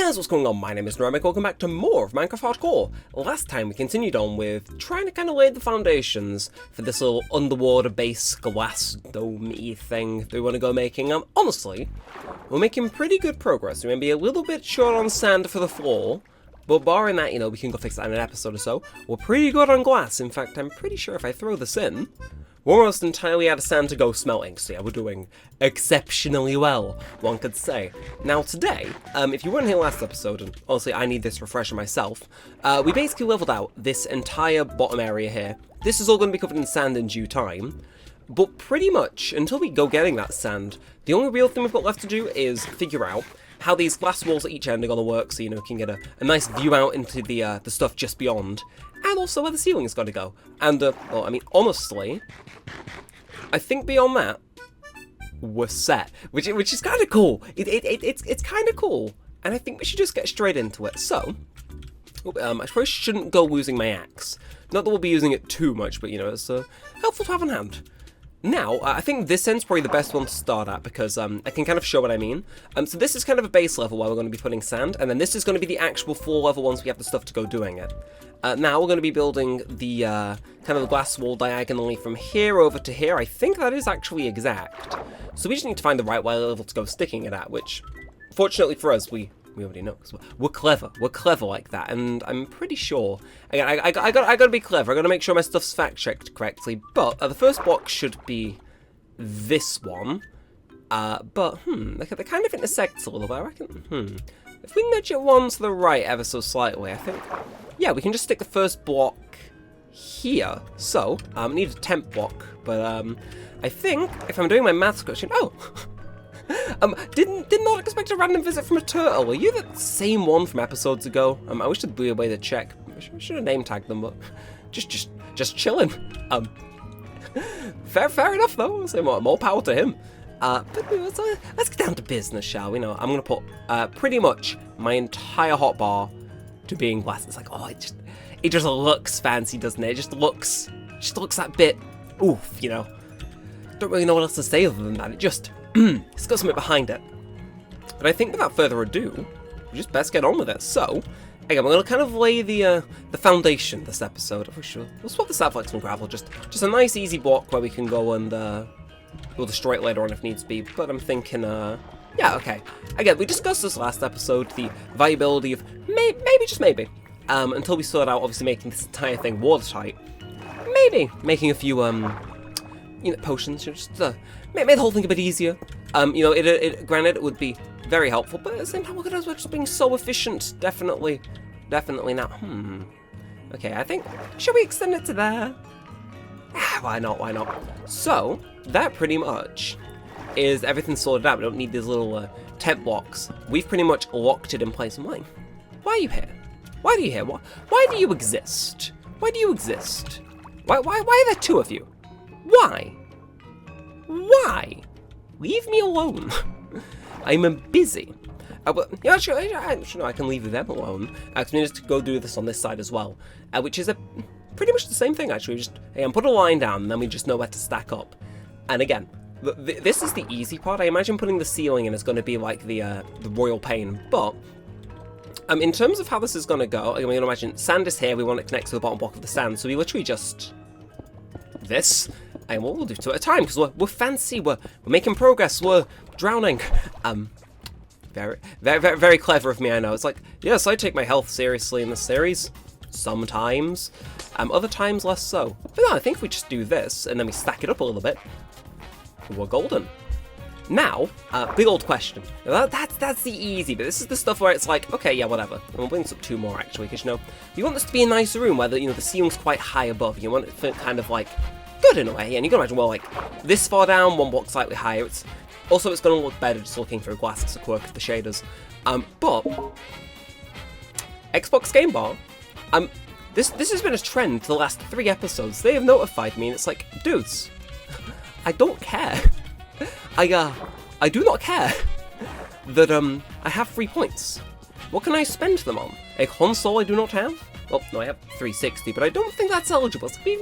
Guys, what's going on? My name is Neremik. Welcome back to more of Minecraft Hardcore. Last time we continued on with trying to kind of lay the foundations for this little underwater base glass dome-y thing that we want to go making. Honestly, we're making pretty good progress. We may be a little bit short on sand for the floor, but barring that, we can go fix that in an episode or so. We're pretty good on glass. In fact, I'm pretty sure if I throw this in, we're almost entirely out of sand to go smelting, so yeah, we're doing exceptionally well, one could say. Now today, if you weren't here last episode, and honestly I need this refresher myself, we basically leveled out this entire bottom area here. This is all going to be covered in sand in due time, but pretty much, until we go getting that sand, the only real thing we've got left to do is figure out how these glass walls at each end are going to work, so we can get a nice view out into the stuff just beyond, and also where the ceiling's got to go. And, well, I mean, honestly, I think beyond that, we're set, which is kind of cool. It's kind of cool, and I think we should just get straight into it. So, I probably shouldn't go losing my axe. Not that we'll be using it too much, but, it's helpful to have on hand. Now, I think this end's probably the best one to start at because I can kind of show what I mean. So this is kind of a base level where we're going to be putting sand, and then this is going to be the actual floor level once we have the stuff to go doing it. Now we're going to be building the kind of the glass wall diagonally from here over to here. I think that is actually exact. So we just need to find the right level to go sticking it at, which, fortunately for us, we already know, because we're clever. We're clever like that, and I'm pretty sure. Again, I gotta be clever. I gotta make sure my stuff's fact-checked correctly. But the first block should be this one. But they kind of intersect a little bit. I reckon. If we nudge it one to the right ever so slightly, I think. Yeah, we can just stick the first block here. So I need a temp block, but I think if I'm doing my maths question, did not expect a random visit from a turtle. Are you the same one from episodes ago? I wish there'd be a way to check. I should have name tagged them, but just chilling. Fair enough though. I'll say more power to him. But let's get down to business, shall we? I'm gonna put pretty much my entire hotbar to being glass. It's like, it just looks fancy, doesn't it? It just looks that bit oof, Don't really know what else to say other than that. It's got something behind it. But I think without further ado, we just best get on with it. So, again, we're going to kind of lay the foundation this episode. For sure. We'll swap this out for some gravel. Just a nice easy block where we can go and we'll destroy it later on if needs be. But I'm thinking, yeah, okay. Again, we discussed this last episode, the viability of maybe, just maybe, until we sort out obviously making this entire thing watertight. Maybe making a few potions, just make the whole thing a bit easier. Granted, it would be very helpful, but at the same time, look at us, we're just being so efficient. Definitely not. Okay, I think, should we extend it to there? Why not? So, that pretty much is everything sorted out. We don't need these little temp blocks. We've pretty much locked it in place. I'm like, why are you here? Why are you here? Why do you exist? Why do you exist? Why are there two of you? Why? Leave me alone. I'm busy. Actually, I can leave them alone. Actually, we need to go do this on this side as well, which is pretty much the same thing, actually. Put a line down, and then we just know where to stack up. And again, this is the easy part. I imagine putting the ceiling in is going to be like the royal pain, but in terms of how this is going to go, I'm going to imagine sand is here. We want it connected to the bottom block of the sand, so we literally just this. And we'll do two at a time because we're fancy. We're making progress. We're drowning. Very, very, very, very clever of me. I know. It's like, yes, I take my health seriously in this series. Sometimes, other times less so. But no, I think if we just do this and then we stack it up a little bit, we're golden. Now, big old question. Now, that's the easy bit. This is the stuff where it's like, okay, yeah, whatever. And we'll bring up two more actually, because you want this to be a nice room where the ceiling's quite high above. You want it to kind of like good in a way, and you can imagine, well, like this far down, one block slightly higher. It's going to look better just looking through glass. It's a quirk of the shaders. But Xbox Game Bar, this has been a trend for the last 3 episodes. They have notified me, and it's like, dudes, I don't care. I do not care that I have 3 points. What can I spend them on? A console I do not have? Well, no, I have 360, but I don't think that's eligible. So leave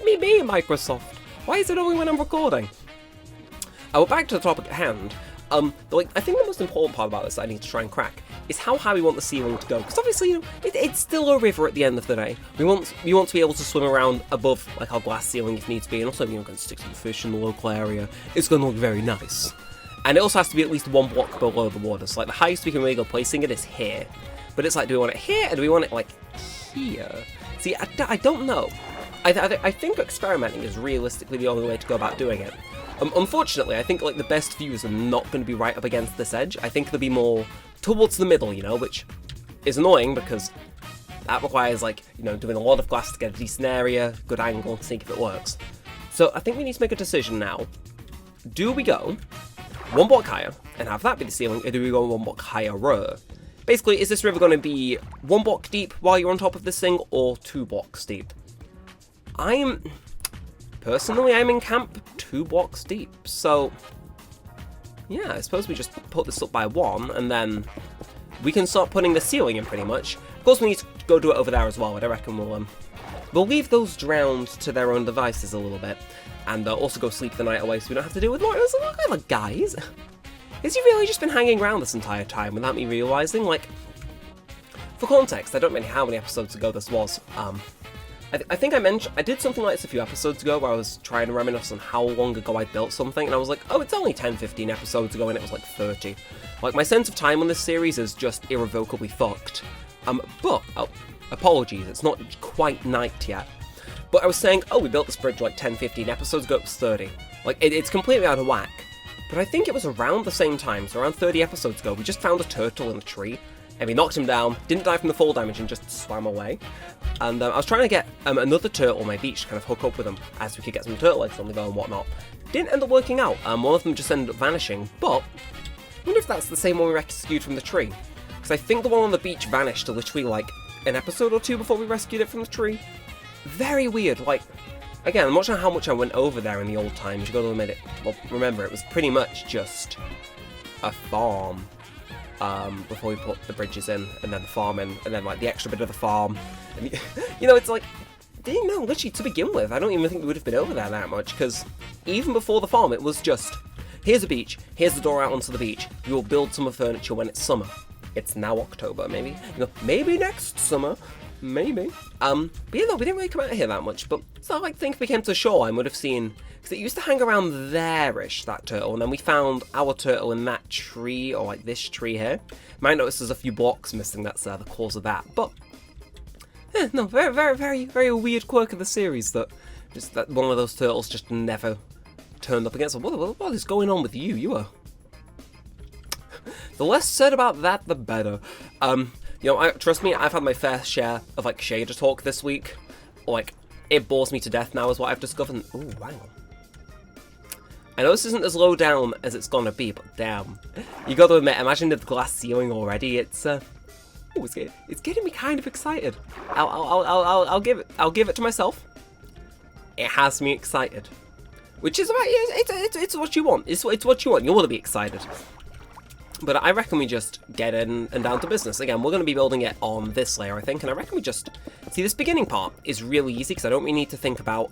me be, Microsoft. Why is it only when I'm recording? Well, back to the topic at hand. I think the most important part about this that I need to try and crack is how high we want the ceiling to go. Because obviously, you know, it's still a river at the end of the day. We want to be able to swim around above like our glass ceiling if needs be, and also, you know, going to stick some fish in the local area. It's going to look very nice. And it also has to be at least 1 block below the water. So like the highest we can really go placing it is here. But it's like, do we want it here or do we want it like here? See, I don't know. I think experimenting is realistically the only way to go about doing it. Unfortunately, I think like the best views are not going to be right up against this edge. I think they'll be more towards the middle, you know, which is annoying because that requires like, you know, doing a lot of glass to get a decent area, good angle, to see if it works. So I think we need to make a decision now. Do we go 1 block higher and have that be the ceiling, or do we go 1 block higher? Basically, is this river going to be 1 block deep while you're on top of this thing, or 2 blocks deep? Personally, I'm in camp 2 blocks deep, so yeah, I suppose we just put this up by 1, and then we can start putting the ceiling in pretty much. Of course, we need to go do it over there as well, but I reckon we'll leave those drowned to their own devices a little bit, and also go sleep the night away so we don't have to deal with more. Like, guys, has he really just been hanging around this entire time without me realising? Like, for context, I don't know how many episodes ago this was. I think I did something like this a few episodes ago where I was trying to reminisce on how long ago I built something, and I was like, oh, it's only 10-15 episodes ago, and it was like 30. Like, my sense of time on this series is just irrevocably fucked. But, apologies, it's not quite night yet. But I was saying, oh, we built this bridge like 10-15 episodes ago, it was 30. Like, it's completely out of whack. But I think it was around the same time, so around 30 episodes ago, we just found a turtle in a tree, and we knocked him down, didn't die from the fall damage, and just swam away. And I was trying to get another turtle on my beach to kind of hook up with them, as we could get some turtle eggs on the go and whatnot. Didn't end up working out, one of them just ended up vanishing, but I wonder if that's the same one we rescued from the tree. Because I think the one on the beach vanished literally like an episode or 2 before we rescued it from the tree. Very weird, like, again, I'm not sure how much I went over there in the old times, you gotta admit it. Well, remember, it was pretty much just a farm. Before we put the bridges in, and then the farm in, and then like the extra bit of the farm. And, you know, it's like, didn't know, literally to begin with, I don't even think we would have been over there that much, because even before the farm, it was just, here's a beach, here's the door out onto the beach, you will build summer furniture when it's summer. It's now October, maybe, you know, maybe next summer, maybe. But yeah, no, we didn't really come out here that much, but so I like think if we came to the shoreline, would have seen, because it used to hang around there-ish, that turtle, and then we found our turtle in that tree, or like this tree here. Might notice there's a few blocks missing, that's the cause of that, but no, very, very, very, very weird quirk of the series that just that one of those turtles just never turned up against. What is going on with you? You are. The less said about that, the better. You know, trust me, I've had my fair share of like shader talk this week. Like, it bores me to death now, is what I've discovered. Ooh, wow. I know this isn't as low down as it's gonna be, but damn, you gotta admit, imagine the glass ceiling already. It's it's getting me kind of excited. I'll give it to myself. It has me excited, which is about it's what you want. It's what you want. You want to be excited. But I reckon we just get in and down to business. Again, we're going to be building it on this layer, I think, and I reckon we just see this beginning part is really easy because I don't really need to think about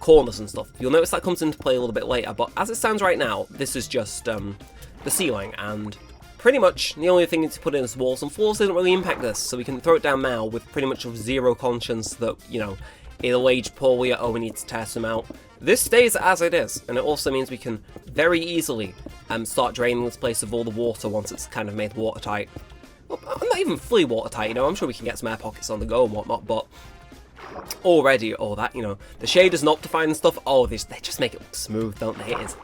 corners and stuff. You'll notice that comes into play a little bit later, but as it stands right now, this is just the ceiling, and pretty much the only thing to put in is walls, and floors didn't really impact this, so we can throw it down now with pretty much zero conscience that, you know, it'll age poorly, or we need to test them out. This stays as it is, and it also means we can very easily start draining this place of all the water once it's kind of made watertight. Well, not even fully watertight, you know, I'm sure we can get some air pockets on the go and whatnot, but already all that, you know, the shaders and Optifine and stuff, oh, they just make it look smooth, don't they? It is,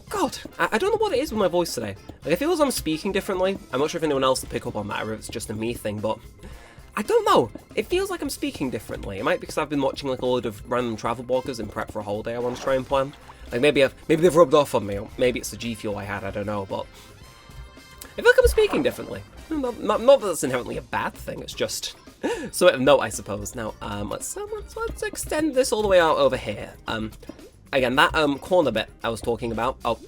God, I don't know what it is with my voice today. Like, I feel as I'm speaking differently. I'm not sure if anyone else will pick up on that, or if it's just a me thing, but I don't know. It feels like I'm speaking differently. It might be because I've been watching like a load of random travel bloggers in prep for a holiday I want to try and plan. Like maybe they've rubbed off on me, or maybe it's the G Fuel I had, I don't know, but I feel like I'm speaking differently. Not that that's inherently a bad thing, it's just something of note, I suppose. Now, let's extend this all the way out over here. Again, that corner bit I was talking about, oh,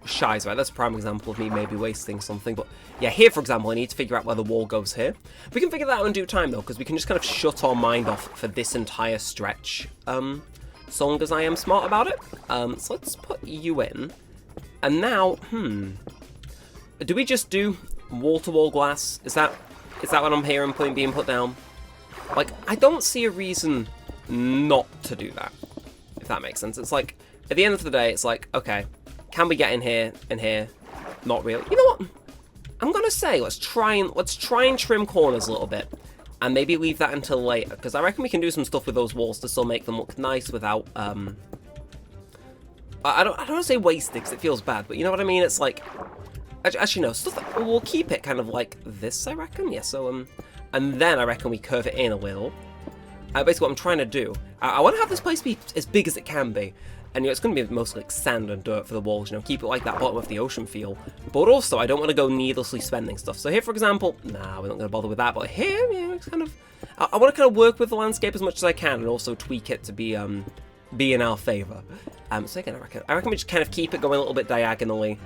shies, right, that's a prime example of me maybe wasting something, but yeah, here for example, I need to figure out where the wall goes here. We can figure that out in due time though, because we can just kind of shut our mind off for this entire stretch, so long as I am smart about it. So let's put you in, and now, do we just do wall-to-wall glass. Is that what I'm hearing being put down? Like, I don't see a reason not to do that, if that makes sense. It's like, at the end of the day, it's like, okay, can we get in here and here? Not really. You know what? I'm gonna say let's try and trim corners a little bit, and maybe leave that until later, because I reckon we can do some stuff with those walls to still make them look nice without I don't want to say wasted because it feels bad, but you know what I mean. It's like, actually no, stuff that, we'll keep it kind of like this, I reckon. Yeah. So and then I reckon we curve it in a little. Basically, what I'm trying to do, I want to have this place be as big as it can be. And you know, it's going to be mostly like sand and dirt for the walls, you know, keep it like that bottom of the ocean feel. But also, I don't want to go needlessly spending stuff. So here, for example, nah, we're not going to bother with that. But here, yeah, it's kind of, I want to kind of work with the landscape as much as I can, and also tweak it to be in our favour. So again, I reckon we just kind of keep it going a little bit diagonally,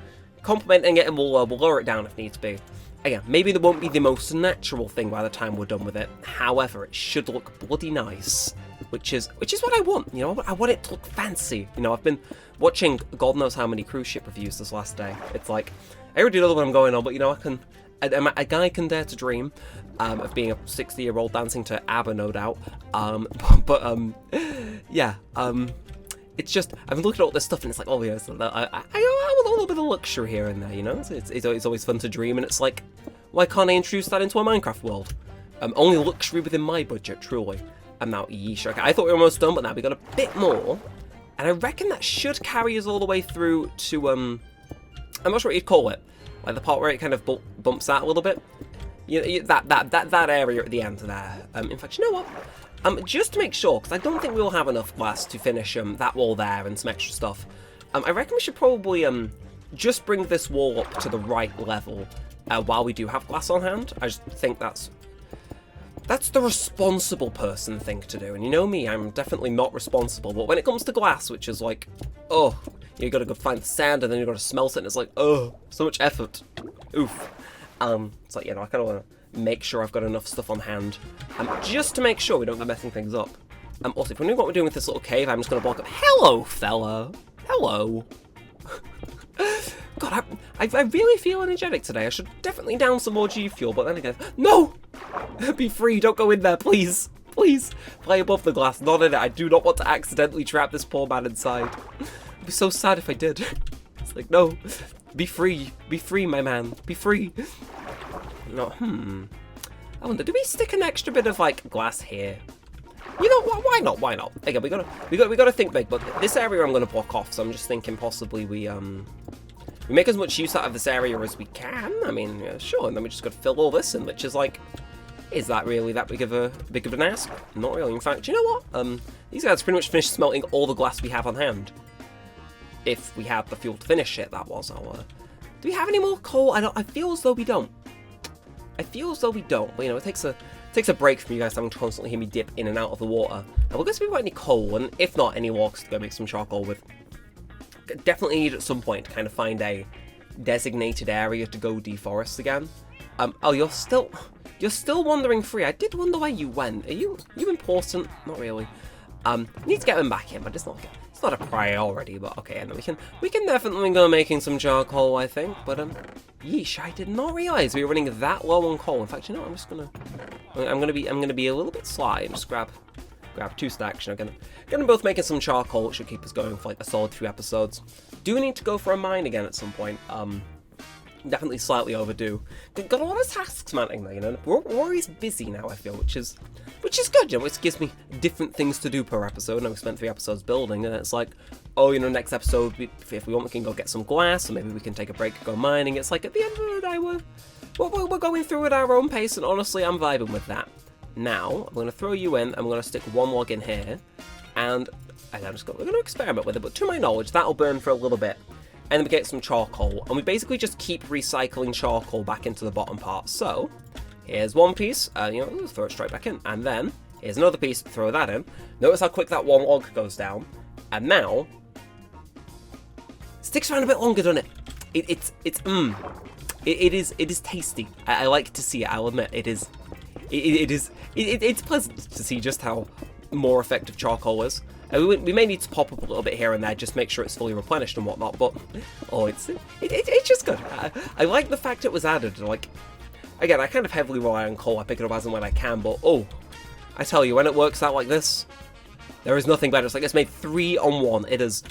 complementing it, and we'll lower it down if needs be. Again, maybe it won't be the most natural thing by the time we're done with it. However, it should look bloody nice. Which is what I want, you know. I want it to look fancy. You know, I've been watching God knows how many cruise ship reviews this last day. It's like, I already know what I'm going on, but you know, a guy can dare to dream of being a 60-year-old dancing to ABBA, no doubt. Yeah. It's just, I've been looking at all this stuff and it's like, oh yes, I want a little bit of luxury here and there, you know. It's always fun to dream, and it's like, why can't I introduce that into a Minecraft world? Only luxury within my budget, truly. And now, yeesh, okay, I thought we were almost done, but now we got a bit more. And I reckon that should carry us all the way through to, I'm not sure what you'd call it. Like the part where it kind of bumps out a little bit. You know, that area at the end there. In fact, you know what? Just to make sure, because I don't think we'll have enough glass to finish that wall there and some extra stuff. I reckon we should probably, just bring this wall up to the right level while we do have glass on hand. I just think that's the responsible person thing to do. And you know me, I'm definitely not responsible. But when it comes to glass, which is like, oh, you gotta go find the sand and then you gotta smelt it, and it's like, oh, so much effort. Oof. It's like, you know, I kind of want to make sure I've got enough stuff on hand, just to make sure we don't go messing things up. Also, if we know what we're doing with this little cave, I'm just gonna block up. Hello, fella. Hello. God, I really feel energetic today. I should definitely down some more G Fuel, but then again, no! Be free, don't go in there, please. Please, fly above the glass, not in it. I do not want to accidentally trap this poor man inside. I'd be so sad if I did. It's like, no, be free, my man, be free. No, I wonder, do we stick an extra bit of, like, glass here? You know what, why not? Again, we gotta think big, but this area I'm gonna block off, so I'm just thinking possibly we make as much use out of this area as we can. I mean, yeah, sure, and then we just gotta fill all this in, which is like, is that really that big of an ask? Not really. In fact, you know what? These guys pretty much finished smelting all the glass we have on hand. If we had the fuel to finish it, that was. Do we have any more coal? I feel as though we don't. But, you know, it takes a break from you guys having to constantly hear me dip in and out of the water. And we'll go see if we've got any coal, and if not, any logs to go make some charcoal with. Definitely need at some point to kind of find a designated area to go deforest again. Oh, you're still wandering free. I did wonder where you went. Are you important? Not really. Need to get them back in, but it's not a priority. But okay, and we can definitely go making some charcoal, I think. But yeesh, I did not realize we were running that low on coal. In fact, you know what? I'm gonna be a little bit sly and just grab 2 stacks. You know, gonna both making some charcoal, which should keep us going for like a solid 3 episodes. Do need to go for a mine again at some point. Definitely slightly overdue. Got a lot of tasks mounting there, you know. We're always busy now, I feel, which is good, you know. It gives me different things to do per episode. Now we spent 3 episodes building, and it's like, oh, you know, next episode, if we want, we can go get some glass, or maybe we can take a break and go mining. It's like, at the end of the day, we're going through at our own pace, and honestly, I'm vibing with that. Now, I'm going to throw you in, I'm going to stick 1 log in here, and we're going to experiment with it, but to my knowledge, that'll burn for a little bit. And then we get some charcoal, and we basically just keep recycling charcoal back into the bottom part. So, here's 1 piece, you know, throw it straight back in, and then here's another piece, throw that in. Notice how quick that 1 log goes down, and now sticks around a bit longer, doesn't it? It is tasty. I like to see it. I'll admit it is. It's pleasant to see just how more effective charcoal is. We may need to pop up a little bit here and there, just make sure it's fully replenished and whatnot, but, oh, it's just good. I like the fact it was added, like, again, I kind of heavily rely on coal, I pick it up as and when I can, but, oh, I tell you, when it works out like this, there is nothing better. It's like it's made 3 on 1. It is,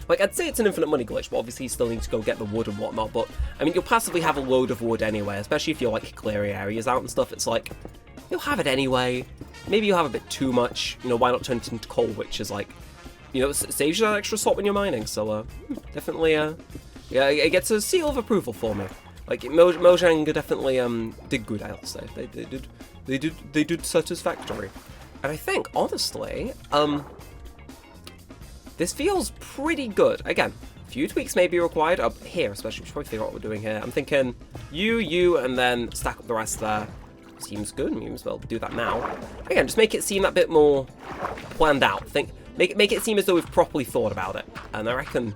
like, I'd say it's an infinite money glitch, but obviously you still need to go get the wood and whatnot, but, I mean, you'll passively have a load of wood anyway, especially if you're, like, clearing areas out and stuff. It's like, you'll have it anyway. Maybe you'll have a bit too much, you know, why not turn it into coal, which is, like, you know, it saves you that extra slot when you're mining, so, definitely, yeah, it gets a seal of approval for me. Like, Mojang definitely, did good, I'll say. They did satisfactory. And I think, honestly, this feels pretty good. Again, a few tweaks may be required. Up here, especially, we should probably figure out what we're doing here. I'm thinking you, and then stack up the rest there. Seems good. We may as well do that now. Again, just make it seem that bit more planned out. Make it seem as though we've properly thought about it. And I reckon,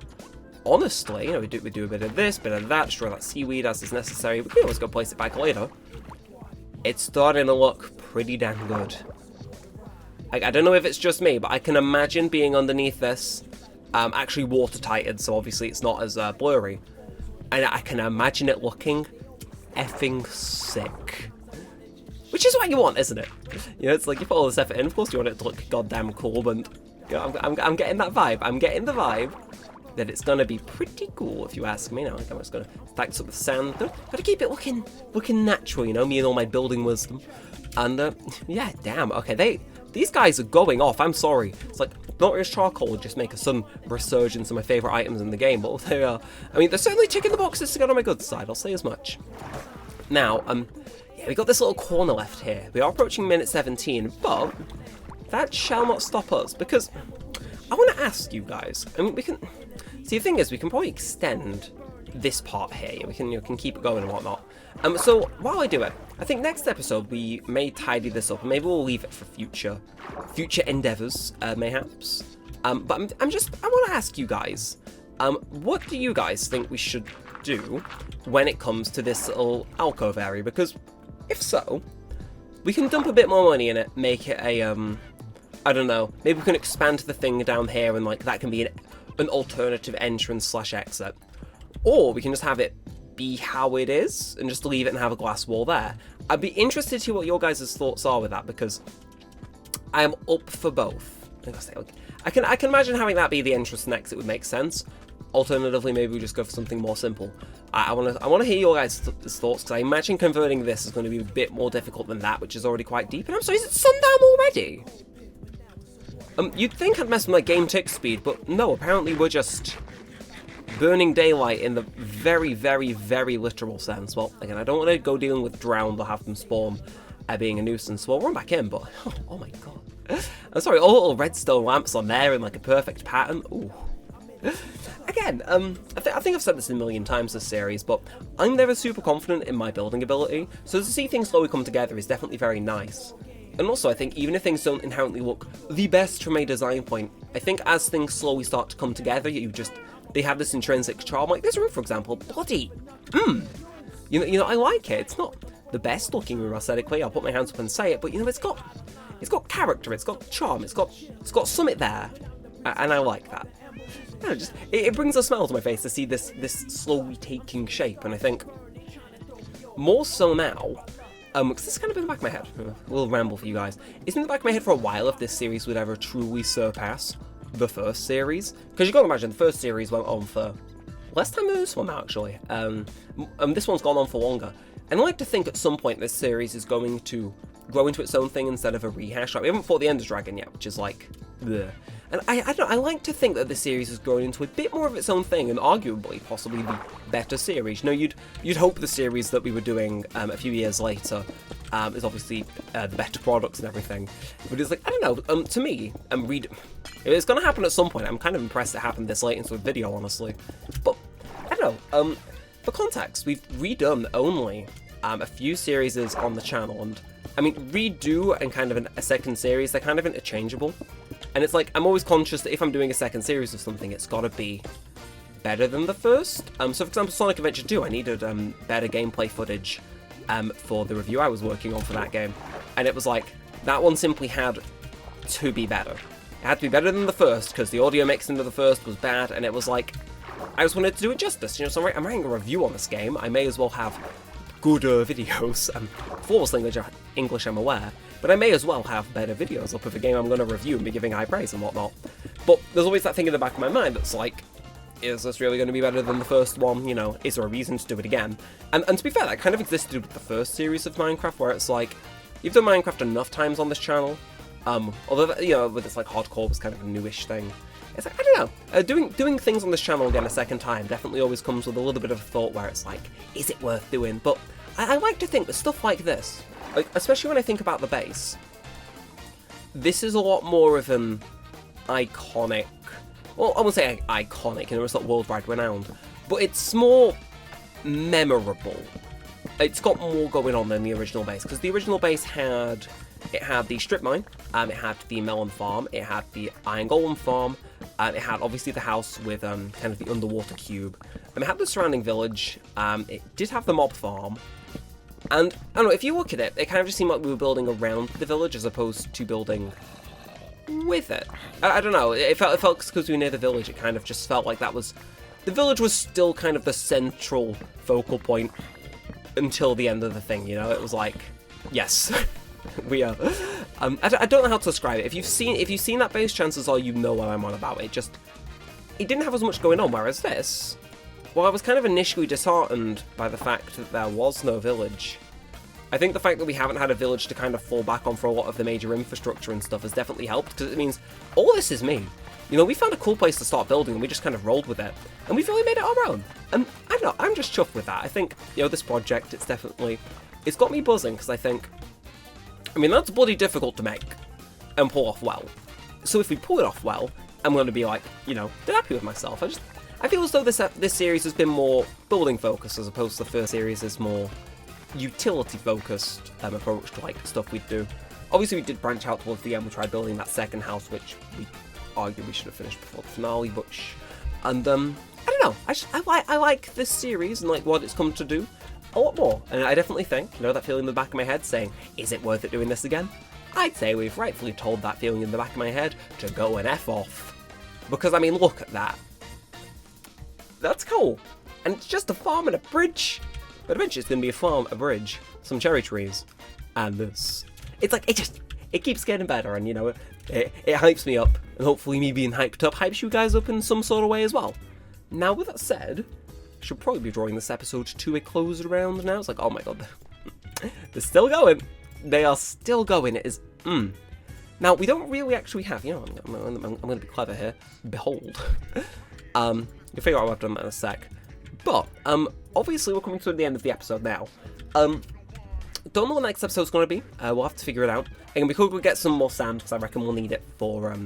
honestly, you know, we do a bit of this, bit of that, destroy that seaweed as is necessary. We can always go place it back later. It's starting to look pretty damn good. I don't know if it's just me, but I can imagine being underneath this, actually watertighted, so obviously it's not as blurry. And I can imagine it looking effing sick. Which is what you want, isn't it? You know, it's like you put all this effort in, of course you want it to look goddamn cool, but you know, I'm getting that vibe. I'm getting the vibe that it's gonna be pretty cool, if you ask me. Now, I'm just gonna stack this up with sand. Gotta keep it looking natural, you know, me and all my building wisdom. And yeah, damn. Okay, these guys are going off. I'm sorry. It's like glorious charcoal would just make a sudden resurgence of my favorite items in the game, but they are. I mean, they're certainly ticking the boxes to get on my good side. I'll say as much. Now, yeah, we got this little corner left here. We are approaching minute 17, but that shall not stop us because I want to ask you guys. I mean, we can. See, the thing is, we can probably extend this part here. We can keep it going and whatnot. So while I do it, I think next episode we may tidy this up, and maybe we'll leave it for future endeavors, mayhaps. But I want to ask you guys, what do you guys think we should do when it comes to this little alcove area? Because if so, we can dump a bit more money in it, make it a I don't know, maybe we can expand the thing down here, and like that can be an alternative entrance / exit. Or we can just have it be how it is and just leave it and have a glass wall there. I'd be interested to hear what your guys' thoughts are with that, because I am up for both. I can imagine having that be the entrance and exit would make sense. Alternatively, maybe we just go for something more simple. I want to hear your guys' thoughts, because I imagine converting this is going to be a bit more difficult than that, which is already quite deep. And I'm sorry, is it sundown already? You'd think I'd mess with my game tick speed, but no, apparently we're just burning daylight in the very, very, very literal sense. Well, again, I don't want to go dealing with drowned or have them spawn being a nuisance. Well, run back in, but oh my god. I'm sorry, all little redstone lamps on there in like a perfect pattern. Ooh. Again, I think I've said this a million times this series, but I'm never super confident in my building ability, so to see things slowly come together is definitely very nice. And also, I think even if things don't inherently look the best from a design point, I think as things slowly start to come together, they have this intrinsic charm. Like this room, for example, bloody, you know, I like it. It's not the best looking room aesthetically. I'll put my hands up and say it, but you know, it's got character, it's got charm, it's got summit there, and I like that. You know, it brings a smile to my face to see this slowly taking shape, and I think more so now. Because this is kind of in the back of my head. A little ramble for you guys. It's been in the back of my head for a while if this series would ever truly surpass the first series. Because you got to imagine, the first series went on for less time than this one now, actually. This one's gone on for longer. And I like to think at some point this series is going to grow into its own thing instead of a rehash. Right? We haven't fought the Ender Dragon yet, which is like, bleh. And I don't know, I like to think that the series has grown into a bit more of its own thing, and arguably, possibly the better series. You know, you'd hope the series that we were doing a few years later is obviously the better products and everything. But it's like, I don't know, to me, it's going to happen at some point. I'm kind of impressed it happened this late into a video, honestly. But, I don't know, for context, we've redone only a few series on the channel, and I mean, redo and kind of a second series, they're kind of interchangeable. And it's like, I'm always conscious that if I'm doing a second series of something, it's got to be better than the first. So for example, Sonic Adventure 2, I needed better gameplay footage for the review I was working on for that game. And it was like, that one simply had to be better. It had to be better than the first, because the audio mixing of the first was bad, and it was like, I just wanted to do it justice. You know, so I'm writing a review on this game. I may as well have good videos. Flawless English, I'm aware, but I may as well have better videos up of a game I'm going to review and be giving high praise and whatnot. But there's always that thing in the back of my mind that's like, is this really going to be better than the first one? You know, is there a reason to do it again? And to be fair, that kind of existed with the first series of Minecraft, where it's like, you've done Minecraft enough times on this channel, although, you know, with this like hardcore was kind of a newish thing. It's like, I don't know, doing things on this channel again a second time definitely always comes with a little bit of a thought where it's like, is it worth doing? But I like to think that stuff like this, like, especially when I think about the base, this is a lot more of an iconic, well, I won't say iconic, you know, it's not worldwide renowned, but it's more memorable. It's got more going on than the original base, because the original base had the strip mine, it had the melon farm, it had the iron golem farm, it had obviously the house with kind of the underwater cube, and it had the surrounding village, it did have the mob farm, and I don't know, if you look at it, it kind of just seemed like we were building around the village as opposed to building with it. I don't know, it felt because we were near the village, it kind of just felt like the village was still kind of the central focal point until the end of the thing, you know? It was like, yes, we are. I don't know how to describe it. If you've seen that base, chances are you know what I'm on about. It didn't have as much going on, whereas this, well, I was kind of initially disheartened by the fact that there was no village. I think the fact that we haven't had a village to kind of fall back on for a lot of the major infrastructure and stuff has definitely helped, because it means all this is me. You know, we found a cool place to start building and we just kind of rolled with it. And we've really made it our own. And I don't know, I'm just chuffed with that. I think, you know, this project, it's got me buzzing, because I mean, that's bloody difficult to make and pull off well. So if we pull it off well, I'm going to be like, you know, happy with myself. I feel as though this series has been more building focused as opposed to the first series is more utility focused approach to like stuff we do. Obviously we did branch out towards the end. We tried building that second house, which we argue we should have finished before the finale, but and I don't know, I like this series and like what it's come to do a lot more, and I definitely think, you know, that feeling in the back of my head saying, is it worth it doing this again? I'd say we've rightfully told that feeling in the back of my head to go and F off. Because, I mean, look at that. That's cool. And it's just a farm and a bridge. But eventually it's going to be a farm, a bridge, some cherry trees, and this. It's like, it keeps getting better, and, you know, it hypes me up, and hopefully me being hyped up hypes you guys up in some sort of way as well. Now, with that said, I should probably be drawing this episode to a close around now. It's like, oh my god, they're still going. They are still going. It is, Now, we don't really actually have, you know, I'm going to be clever here. Behold. You'll figure out what I've done that in a sec. But, obviously we're coming to the end of the episode now. Don't know what the next episode's going to be. We'll have to figure it out. And we could go get some more sand, because I reckon we'll need it for,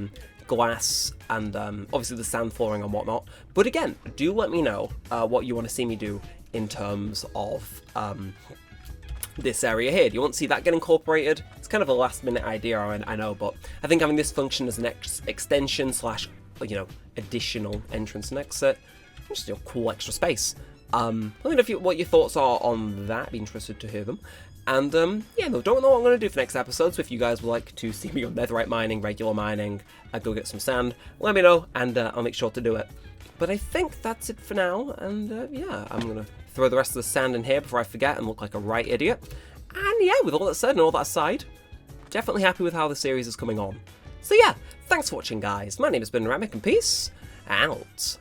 glass and obviously the sand flooring and whatnot. But again, do let me know what you want to see me do in terms of this area here. Do you want to see that get incorporated? It's kind of a last minute idea, I know, but I think having this function as an extension slash, you know, additional entrance and exit, just, you know, cool extra space. Let me know what your thoughts are on that. Be interested to hear them. And, yeah, no, don't know what I'm going to do for next episode, so if you guys would like to see me on netherite mining, regular mining, go get some sand, let me know, and I'll make sure to do it. But I think that's it for now, and, yeah, I'm going to throw the rest of the sand in here before I forget and look like a right idiot. And, yeah, with all that said and all that aside, definitely happy with how the series is coming on. So, yeah, thanks for watching, guys. My name has been Neremik, and peace out.